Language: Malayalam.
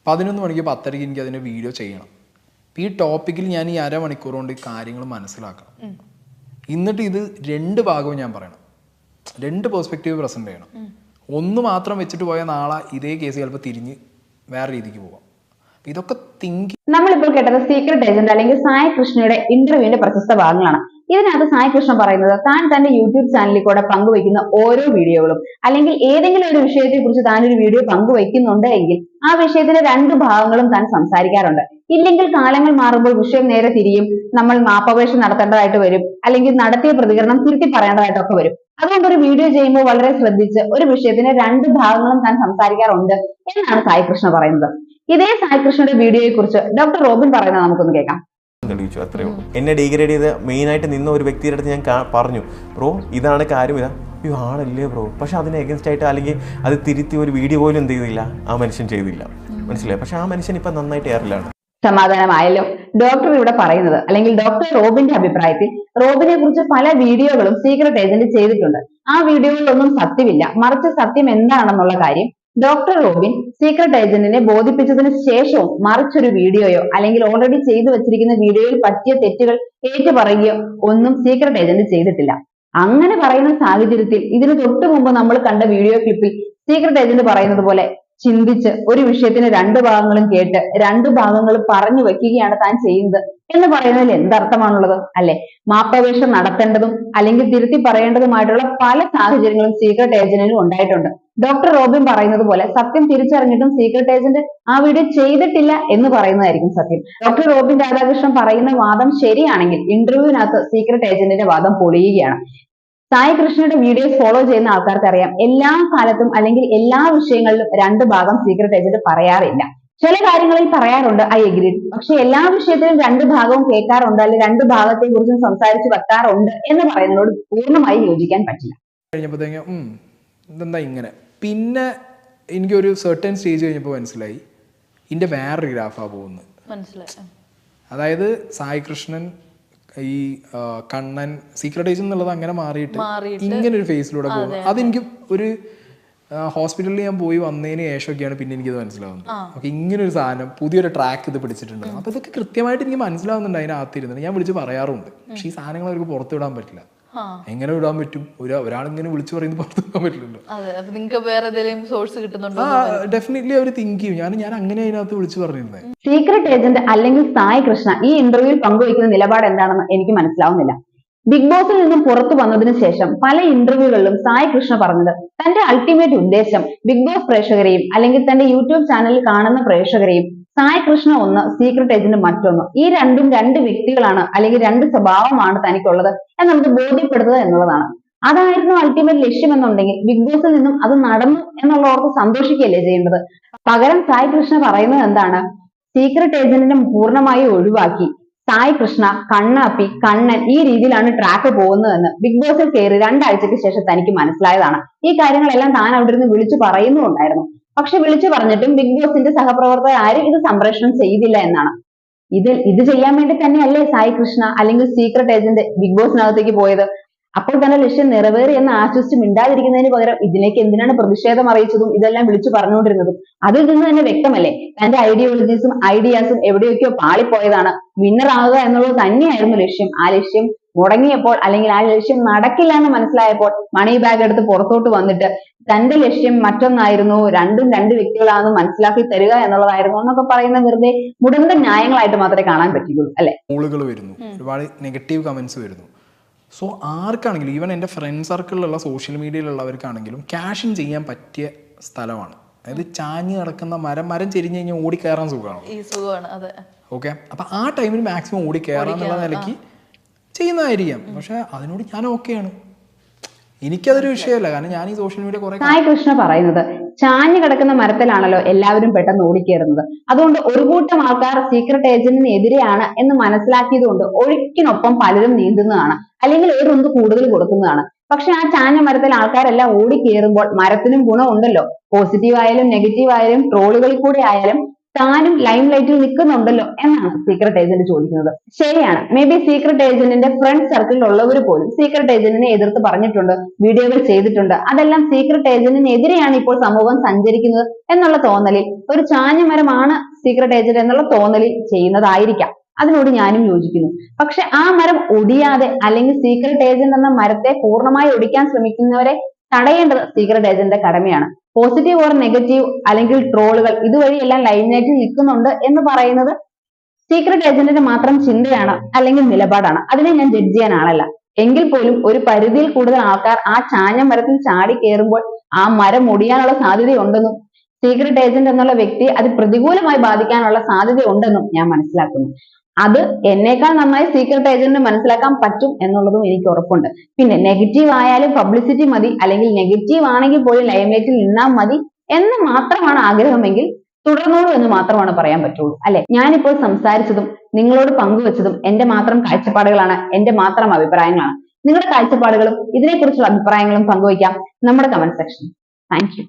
11 മണിക്ക് 10:30 എനിക്ക് അതിൻ്റെ വീഡിയോ ചെയ്യണം. ഈ ടോപ്പിക്കിൽ ഞാൻ ഈ അരമണിക്കൂർ കൊണ്ട് ഈ കാര്യങ്ങൾ മനസ്സിലാക്കണം. എന്നിട്ട് ഇത് 2 ഭാഗവും ഞാൻ പറയണം, 2 പെർസ്പെക്റ്റീവ് പ്രസന്റ് ചെയ്യണം. ഒന്ന് മാത്രം വെച്ചിട്ട് പോയ നാളെ ഇതേ കേസ് ചിലപ്പോൾ തിരിഞ്ഞ് വേറെ രീതിക്ക് പോവാം. ഇതൊക്കെ നമ്മളിപ്പോൾ കേട്ടത് സീക്രട്ട് ഏജന്റ് അല്ലെങ്കിൽ സായി കൃഷ്ണയുടെ ഇന്റർവ്യൂവിന്റെ പ്രശസ്ത ഭാഗങ്ങളാണ്. ഇതിനകത്ത് സായി കൃഷ്ണ പറയുന്നത് താൻ തന്റെ യൂട്യൂബ് ചാനലിൽ കൂടെ പങ്കുവയ്ക്കുന്ന ഓരോ വീഡിയോകളും അല്ലെങ്കിൽ ഏതെങ്കിലും ഒരു വിഷയത്തെ കുറിച്ച് താൻ ഒരു വീഡിയോ പങ്കുവയ്ക്കുന്നുണ്ട് എങ്കിൽ ആ വിഷയത്തിന്റെ 2 ഭാഗങ്ങളും താൻ സംസാരിക്കാറുണ്ട്. ഇല്ലെങ്കിൽ കാലങ്ങൾ മാറുമ്പോൾ വിഷയം നേരെ തിരിയും, നമ്മൾ മാപ്പപേക്ഷ നടത്തേണ്ടതായിട്ട് വരും, അല്ലെങ്കിൽ നടത്തിയ പ്രതികരണം തിരുത്തി പറയേണ്ടതായിട്ടൊക്കെ വരും. അതുകൊണ്ട് ഒരു വീഡിയോ ചെയ്യുമ്പോൾ വളരെ ശ്രദ്ധിച്ച് ഒരു വിഷയത്തിന്റെ 2 ഭാഗങ്ങളും താൻ സംസാരിക്കാറുണ്ട് എന്നാണ് സായി കൃഷ്ണ പറയുന്നത്. ഇതേ സായി കൃഷ്ണയുടെ വീഡിയോയെ കുറിച്ച് ഡോക്ടർ റോബിൻ പറയുന്നത് നമുക്കൊന്ന് കേൾക്കാം. തെളിയിച്ചു, അത്രേ ഉള്ളൂ. എന്നെ ഡീഗ്രേഡ് ചെയ്ത് മെയിനായിട്ട് നിന്ന ഒരു വ്യക്തിയുടെ അടുത്ത് ഞാൻ പറഞ്ഞു, ബ്രോ ഇതാണ് കാര്യം, ഇതാ അയ്യോ ആണല്ലേ ബ്രോ, പക്ഷെ അതിന് എഗൻസ്റ്റ് ആയിട്ട് അല്ലെങ്കിൽ അത് തിരുത്തി ഒരു വീഡിയോ പോലും എന്ത് ചെയ്തില്ല, ആ മനുഷ്യൻ ചെയ്തില്ല. മനസ്സിലായി? പക്ഷെ ആ മനുഷ്യൻ ഇപ്പം നന്നായിട്ട് എയറിലാണ്. സമാധാനമായല്ലോ. ഡോക്ടർ ഇവിടെ പറയുന്നത് അല്ലെങ്കിൽ ഡോക്ടർ റോബിന്റെ അഭിപ്രായത്തിൽ റോബിനെ കുറിച്ച് പല വീഡിയോകളും സീക്രട്ട് ഏജന്റ് ചെയ്തിട്ടുണ്ട്. ആ വീഡിയോകളിലൊന്നും സത്യമില്ല, മറിച്ച് സത്യം എന്താണെന്നുള്ള കാര്യം ഡോക്ടർ റോബിൻ സീക്രട്ട് ഏജന്റിനെ ബോധിപ്പിച്ചതിന് ശേഷവും മറിച്ചൊരു വീഡിയോയോ അല്ലെങ്കിൽ ഓൾറെഡി ചെയ്തു വെച്ചിരിക്കുന്ന വീഡിയോയിൽ പറ്റിയ തെറ്റുകൾ ഏറ്റു പറയുകയോ ഒന്നും സീക്രട്ട് ഏജന്റ് ചെയ്തിട്ടില്ല. അങ്ങനെ പറയുന്ന സാഹചര്യത്തിൽ ഇതിന് തൊട്ടു മുമ്പ് നമ്മൾ കണ്ട വീഡിയോ ക്ലിപ്പിൽ സീക്രട്ട് ഏജന്റ് പറയുന്നത് പോലെ ചിന്തിച്ച് ഒരു വിഷയത്തിന് 2 ഭാഗങ്ങളും കേട്ട് 2 ഭാഗങ്ങളും പറഞ്ഞു വെക്കുകയാണ് താൻ ചെയ്യുന്നത് എന്ന് പറയുന്നതിൽ എന്തർത്ഥമാണുള്ളത് അല്ലെ? മാപ്പപേക്ഷ നടത്തേണ്ടതും അല്ലെങ്കിൽ തിരുത്തി പറയേണ്ടതുമായിട്ടുള്ള പല സാഹചര്യങ്ങളും സീക്രട്ട് ഏജന്റിനും ഉണ്ടായിട്ടുണ്ട്. ഡോക്ടർ റോബിൻ പറയുന്നത് പോലെ സത്യം തിരിച്ചറിഞ്ഞിട്ടും സീക്രട്ട് ഏജന്റ് ആ വീഡിയോ ചെയ്തിട്ടില്ല എന്ന് പറയുന്നതായിരിക്കും സത്യം. ഡോക്ടർ റോബിൻ രാധാകൃഷ്ണൻ പറയുന്ന വാദം ശരിയാണെങ്കിൽ ഇന്റർവ്യൂവിനകത്ത് സീക്രട്ട് ഏജന്റിന്റെ വാദം പൊളിയുകയാണ്. സായി കൃഷ്ണയുടെ വീഡിയോസ് ഫോളോ ചെയ്യുന്ന ആൾക്കാർക്ക് അറിയാം, എല്ലാ കാലത്തും അല്ലെങ്കിൽ എല്ലാ വിഷയങ്ങളിലും 2 ഭാഗം സീക്രട്ട് ഏജന്റ് പറയാറില്ല. ചില കാര്യങ്ങളിൽ പറയാറുണ്ട്, ഐ എഗ്രി. പക്ഷെ എല്ലാ വിഷയത്തിലും 2 ഭാഗവും കേൾക്കാറുണ്ട് അല്ലെങ്കിൽ 2 ഭാഗത്തെ കുറിച്ചും സംസാരിച്ച് വെക്കാറുണ്ട് എന്ന് പറയുന്നതിനോട് പൂർണ്ണമായി യോജിക്കാൻ പറ്റില്ല. കഴിഞ്ഞപ്പോഴത്തേക്കും ഇതെന്താ ഇങ്ങനെ. പിന്നെ എനിക്കൊരു സെർട്ടൻ സ്റ്റേജ് കഴിഞ്ഞപ്പോൾ മനസ്സിലായി ഇതിൻ്റെ വേറൊരു ഗ്രാഫാണ് പോകുന്നത്. അതായത് സായി കൃഷ്ണൻ ഈ കണ്ണൻ സീക്രട്ട് ഏജന്റ് എന്നുള്ളത് അങ്ങനെ മാറിയിട്ട് ഇങ്ങനെ ഒരു ഫേസിലൂടെ പോകുന്നത്. അതെനിക്ക് ഒരു ഹോസ്പിറ്റലിൽ ഞാൻ പോയി വന്നതിന് ശേഷമൊക്കെയാണ് പിന്നെ എനിക്കത് മനസ്സിലാവുന്നത്. ഓക്കെ, ഇങ്ങനെ ഒരു സാധനം പുതിയൊരു ട്രാക്ക് ഇത് പിടിച്ചിട്ടുണ്ട്. അപ്പൊ ഇതൊക്കെ കൃത്യമായിട്ട് എനിക്ക് മനസ്സിലാവുന്നുണ്ട് അതിനകത്തിരുന്നത്. ഞാൻ വിളിച്ച് പറയാറുണ്ട്, പക്ഷെ ഈ സാധനങ്ങൾ അവർക്ക് പുറത്ത് വിടാൻ പറ്റില്ല. എങ്ങനെ വിടാൻ പറ്റും? ഒരാളിങ്ങനെ വിളിച്ചു പറയുന്നത് പുറത്ത് വിടാൻ പറ്റില്ലല്ലോ. ഡെഫിനറ്റ്ലി അവർ തിങ്ക് ചെയ്യും. ഞാൻ അങ്ങനെ അതിനകത്ത് വിളിച്ചു പറഞ്ഞിരുന്നത്. സീക്രട്ട് ഏജന്റ് അല്ലെങ്കിൽ സായി കൃഷ്ണ ഈ ഇന്റർവ്യൂവിൽ പങ്കുവയ്ക്കുന്ന നിലപാട് എന്താണെന്ന് എനിക്ക് മനസ്സിലാവുന്നില്ല. ബിഗ് ബോസിൽ നിന്നും പുറത്തു വന്നതിന് ശേഷം പല ഇന്റർവ്യൂകളിലും സായി കൃഷ്ണ പറഞ്ഞത് തന്റെ അൾട്ടിമേറ്റ് ഉദ്ദേശം ബിഗ് ബോസ് പ്രേക്ഷകരെയും അല്ലെങ്കിൽ തന്റെ യൂട്യൂബ് ചാനലിൽ കാണുന്ന പ്രേക്ഷകരെയും സായി കൃഷ്ണ ഒന്ന്, സീക്രട്ട് ഏജന്റ് മറ്റൊന്ന്, ഈ രണ്ടും 2 വ്യക്തികളാണ് അല്ലെങ്കിൽ 2 സ്വഭാവമാണ് തനിക്കുള്ളത് എന്ന് നമുക്ക് ബോധ്യപ്പെടുത്തുക എന്നുള്ളതാണ്. അതായിരുന്നു അൾട്ടിമേറ്റ് ലക്ഷ്യം എന്നുണ്ടെങ്കിൽ ബിഗ് ബോസിൽ നിന്നും അത് നടന്നു എന്നുള്ളവർക്ക് സന്തോഷിക്കുകയല്ലേ ചെയ്യേണ്ടത്? പകരം സായി കൃഷ്ണ പറയുന്നത് എന്താണ്? സീക്രട്ട് ഏജന്റിനെ പൂർണ്ണമായി ഒഴിവാക്കി സായി കൃഷ്ണ, കണ്ണാപ്പി, കണ്ണൻ ഈ രീതിയിലാണ് ട്രാക്ക് പോകുന്നതെന്ന് ബിഗ് ബോസിൽ കയറി 2 ആഴ്ചയ്ക്ക് ശേഷം തനിക്ക് മനസ്സിലായതാണ്. ഈ കാര്യങ്ങളെല്ലാം താൻ അവിടെ ഇരുന്ന് വിളിച്ചു പറയുന്നുണ്ടായിരുന്നു. പക്ഷെ വിളിച്ചു പറഞ്ഞിട്ടും ബിഗ് ബോസിന്റെ സഹപ്രവർത്തകർ ആരും ഇത് സംപ്രേഷണം ചെയ്തില്ല എന്നാണ്. ഇത് ചെയ്യാൻ വേണ്ടി തന്നെയല്ലേ സായി കൃഷ്ണ അല്ലെങ്കിൽ സീക്രട്ട് ഏജന്റ് ബിഗ് ബോസിനകത്തേക്ക് പോയത്? അപ്പോൾ തന്നെ ലക്ഷ്യം നിറവേറി എന്ന് ആശ്വസിച്ച് മിണ്ടാതിരിക്കുന്നതിന് പകരം ഇതിലേക്ക് എന്തിനാണ് പ്രതിഷേധം അറിയിച്ചതും ഇതെല്ലാം വിളിച്ചു പറഞ്ഞുകൊണ്ടിരുന്നതും? അതിൽ നിന്ന് തന്നെ വ്യക്തമല്ലേ തന്റെ ഐഡിയോളജീസും ഐഡിയാസും എവിടെയൊക്കെയോ പാളിപ്പോയതാണ്. വിന്നർ ആകുക എന്നുള്ളത് തന്നെയായിരുന്നു ലക്ഷ്യം. ആ ലക്ഷ്യം മുടങ്ങിയപ്പോൾ അല്ലെങ്കിൽ ആ ലക്ഷ്യം നടക്കില്ല എന്ന് മനസ്സിലായപ്പോൾ മണി ബാഗ് എടുത്ത് പുറത്തോട്ട് വന്നിട്ട് തന്റെ ലക്ഷ്യം മറ്റൊന്നായിരുന്നു, രണ്ടും 2 വ്യക്തികളാണെന്ന് മനസ്സിലാക്കി തരിക എന്നുള്ളതായിരുന്നു എന്നൊക്കെ പറയുന്ന വെറുതെ മുടന്ത ന്യായങ്ങളായിട്ട് മാത്രമേ കാണാൻ പറ്റുള്ളൂ അല്ലെ? കോളുകൾ വരുന്നു, ഒരുപാട് നെഗറ്റീവ് കമന്റ്സ് വരുന്നു. സോ ആർക്കാണെങ്കിലും, ഈവൻ എൻ്റെ ഫ്രണ്ട് സർക്കിളിലുള്ള സോഷ്യൽ മീഡിയയിലുള്ളവർക്കാണെങ്കിലും ക്യാഷ് ഇൻ ചെയ്യാൻ പറ്റിയ സ്ഥലമാണ്. അതായത് ചാഞ്ഞ് കിടക്കുന്ന മരം ചെരിഞ്ഞ് കഴിഞ്ഞാൽ ഓടി കയറാൻ സുഖമാണ്. ഓക്കെ, അപ്പൊ ആ ടൈമിൽ മാക്സിമം ഓടി കയറാന്നുള്ള നിലയ്ക്ക് ചെയ്യുന്നതായിരിക്കാം. പക്ഷെ അതിനോട് ഞാൻ ഓക്കെയാണ്, എനിക്കതൊരു വിഷയമല്ല. കാരണം ഞാൻ ഈ സോഷ്യൽ മീഡിയ കുറെ. സായി കൃഷ്ണ പറയുന്നത് ചാഞ്ഞു കിടക്കുന്ന മരത്തിലാണല്ലോ എല്ലാവരും പെട്ടെന്ന് ഓടിക്കയറുന്നത്. അതുകൊണ്ട് ഒരു കൂട്ടം ആൾക്കാർ സീക്രട്ട് ഏജന്റിന് എതിരെയാണ് എന്ന് മനസ്സിലാക്കിയത് കൊണ്ട് ഒഴുക്കിനൊപ്പം പലരും നീന്തുന്നതാണ്, അല്ലെങ്കിൽ ഒരു ഒന്ന് കൂടുതൽ കൊടുക്കുന്നതാണ്. പക്ഷെ ആ ചാഞ്ഞ മരത്തിൽ ആൾക്കാരെല്ലാം ഓടിക്കയറുമ്പോൾ മരത്തിനും ഗുണമുണ്ടല്ലോ. പോസിറ്റീവ് ആയാലും നെഗറ്റീവ് ആയാലും ട്രോളുകളിൽ കൂടെ ആയാലും താനും ലൈം ലൈറ്റിൽ നിൽക്കുന്നുണ്ടല്ലോ എന്നാണ് സീക്രട്ട് ഏജന്റ് ചോദിക്കുന്നത്. ശരിയാണ്, മേ ബി സീക്രട്ട് ഏജന്റിന്റെ ഫ്രണ്ട് സർക്കിളിൽ ഉള്ളവർ പോലും സീക്രട്ട് ഏജന്റിനെ എതിർത്ത് പറഞ്ഞിട്ടുണ്ട്, വീഡിയോകൾ ചെയ്തിട്ടുണ്ട്. അതെല്ലാം സീക്രട്ട് ഏജന്റിനെതിരെയാണ് ഇപ്പോൾ സമൂഹം സഞ്ചരിക്കുന്നത് എന്നുള്ള തോന്നലിൽ, ഒരു ചാഞ്ഞ മരമാണ് സീക്രട്ട് ഏജന്റ് എന്നുള്ള തോന്നലിൽ ചെയ്യുന്നതായിരിക്കാം. അതിനോട് ഞാനും യോജിക്കുന്നു. പക്ഷെ ആ മരം ഒടിയാതെ, അല്ലെങ്കിൽ സീക്രട്ട് ഏജന്റ് എന്ന മരത്തെ പൂർണ്ണമായി ഒടിക്കാൻ ശ്രമിക്കുന്നവരെ തടയേണ്ടത് സീക്രട്ട് ഏജന്റിന്റെ കടമയാണ്. പോസിറ്റീവ് ഓർ നെഗറ്റീവ് അല്ലെങ്കിൽ ട്രോളുകൾ ഇതുവഴി എല്ലാം ലൈം ലൈറ്റിൽ നിൽക്കുന്നുണ്ട് എന്ന് പറയുന്നത് സീക്രട്ട് ഏജന്റിന്റെ മാത്രം ചിന്തയാണ് അല്ലെങ്കിൽ നിലപാടാണ്. അതിനെ ഞാൻ ജഡ്ജ് ചെയ്യാൻ ആളല്ല. എങ്കിൽ പോലും ഒരു പരിധിയിൽ കൂടുതൽ ആൾക്കാർ ആ ചാഞ്ഞ മരത്തിൽ ചാടി കയറുമ്പോൾ ആ മരം ഒടിയാനുള്ള സാധ്യതയുണ്ടെന്നും സീക്രട്ട് ഏജന്റ് എന്നുള്ള വ്യക്തി അത് പ്രതികൂലമായി ബാധിക്കാനുള്ള സാധ്യത ഉണ്ടെന്നും ഞാൻ മനസ്സിലാക്കുന്നു. അത് എന്നേക്കാൾ നന്നായി സീക്രട്ട് ഏജന്റിന് മനസ്സിലാക്കാൻ പറ്റും എന്നുള്ളതും എനിക്ക് ഉറപ്പുണ്ട്. പിന്നെ നെഗറ്റീവ് ആയാലും പബ്ലിസിറ്റി മതി, അല്ലെങ്കിൽ നെഗറ്റീവ് ആണെങ്കിൽ പോലും ലൈം ലൈറ്റിൽ നിന്നാൽ മതി എന്ന് മാത്രമാണ് ആഗ്രഹമെങ്കിൽ തുടർന്നോളൂ എന്ന് മാത്രമാണ് പറയാൻ പറ്റുള്ളൂ, അല്ലെ? ഞാനിപ്പോൾ സംസാരിച്ചതും നിങ്ങളോട് പങ്കുവച്ചതും എന്റെ മാത്രം കാഴ്ചപ്പാടുകളാണ്, എന്റെ മാത്രം അഭിപ്രായങ്ങളാണ്. നിങ്ങളുടെ കാഴ്ചപ്പാടുകളും ഇതിനെക്കുറിച്ചുള്ള അഭിപ്രായങ്ങളും പങ്കുവയ്ക്കാം നമ്മുടെ കമന്റ് സെക്ഷനിൽ. Thank you.